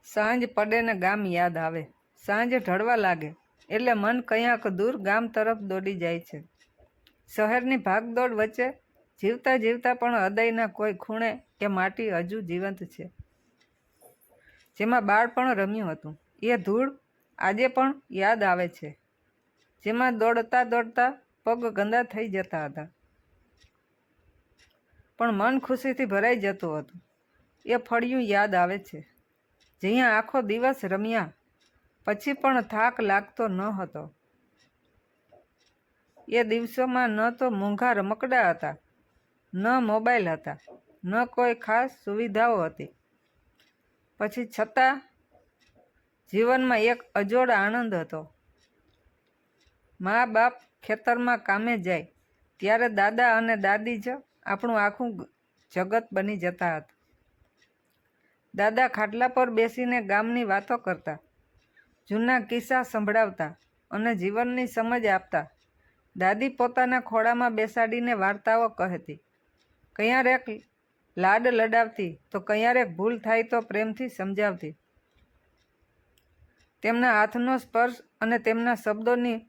સાંજ પડે ને ગામ યાદ આવે. સાંજ ઢળવા લાગે એટલે મન કંયાક દૂર ગામ તરફ દોડી જાય છે. શહેરની ભાગદોડ વચ્ચે જીવતા જીવતા પણ હૃદયના કોઈ ખૂણે એ માટી હજુ જીવંત છે. જેમાં બાળપણ રમ્યું હતું એ ધૂળ આજે પણ યાદ આવે છે. જેમાં દોડતા દોડતા પગ ગંદા થઈ જતા હતા, પણ મન ખુશીથી ભરાઈ જતું હતું. એ ફળિયું યાદ આવે છે જ્યાં આખો દિવસ રમ્યા પછી પણ થાક લાગતો ન હતો. એ દિવસોમાં ન તો મોંઘા રમકડા હતા, ન મોબાઈલ હતા, ન કોઈ ખાસ સુવિધાઓ હતી. પછી છતાં જીવનમાં એક અજોડ આનંદ હતો. મા બાપ ખેતરમાં કામે જાય ત્યારે દાદા અને દાદી જ આપણું આખું જગત બની જતા હતા. દાદા ખાટલા પર બેસીને ગામની વાતો કરતા, જૂના કિસ્સા સંભળાવતા અને જીવનની સમજ આપતા. દાદી પોતાના ખોળામાં બેસાડીને વાર્તાઓ કહેતી, ક્યારેક લાડ લડાવતી તો ક્યારેક ભૂલ થાય તો પ્રેમથી સમજાવતી. તેમના હાથનો સ્પર્શ અને તેમના શબ્દોની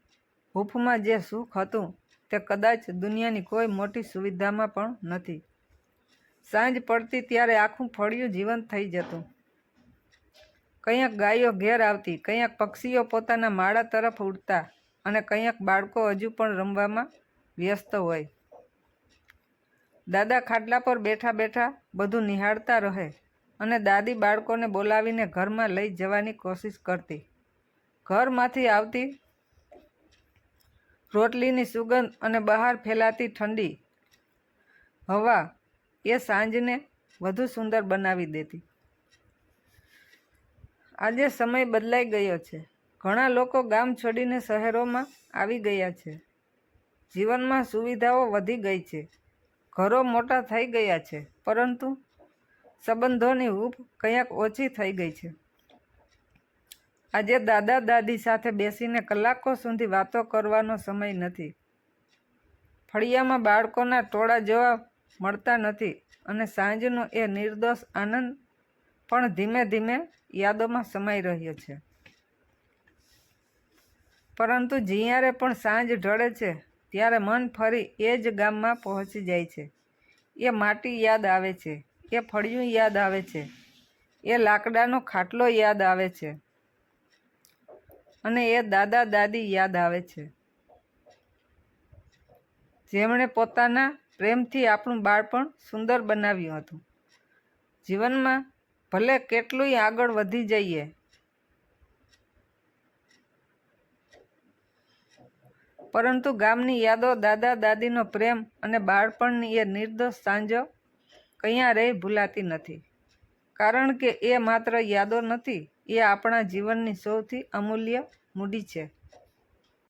હૂંફમાં જે સુખ હતું તે કદાચ દુનિયાની કોઈ મોટી સુવિધામાં પણ નથી. સાંજ પડતી ત્યારે આખું ફળિયું જીવંત થઈ જતું. કંઈક ગાયો ઘેર આવતી, કંઈક પક્ષીઓ પોતાના માળા તરફ ઉડતા અને કંઈક બાળકો હજુ પણ રમવામાં વ્યસ્ત હોય. દાદા ખાટલા પર બેઠા બેઠા બધું નિહાળતા રહે અને દાદી બાળકોને બોલાવીને ઘરમાં લઈ જવાની કોશિશ કરતી. ઘરમાંથી આવતી રોટલીની સુગંધ અને બહાર ફેલાતી ઠંડી હવા એ સાંજને વધુ સુંદર બનાવી દેતી. આજે સમય બદલાઈ ગયો છે. ઘણા લોકો ગામ છોડીને શહેરોમાં આવી ગયા છે. જીવનમાં સુવિધાઓ વધી ગઈ છે, ઘરો મોટા થઈ ગયા છે, પરંતુ સંબંધોની હૂંફ કંઈક ઓછી થઈ ગઈ છે. આજે દાદા દાદી સાથે બેસીને કલાકો સુધી વાતો કરવાનો સમય નથી. ફળિયામાં બાળકોના ટોળા જોવા મળતા નથી અને સાંજનો એ નિર્દોષ આનંદ પણ ધીમે ધીમે યાદોમાં સમાઈ રહ્યો છે. પરંતુ જ્યારે પણ સાંજ ઢળે છે ત્યારે મન ફરી એ જ ગામમાં પહોંચી જાય છે. એ માટી યાદ આવે છે, એ ફળિયું યાદ આવે છે, એ લાકડાનો ખાટલો યાદ આવે છે અને એ દાદા દાદી યાદ આવે છે, જેમણે પોતાના પ્રેમથી આપણું બાળપણ સુંદર બનાવ્યું હતું. જીવનમાં ભલે કેટલુંય આગળ વધી જઈએ, પરંતુ ગામની યાદો, દાદા દાદીનો પ્રેમ અને બાળપણની એ નિર્દોષ સાંજો ક્યારેય ભૂલાતી નથી. કારણ કે એ માત્ર યાદો નથી, એ આપણા જીવનની સૌથી અમૂલ્ય મૂડી છે.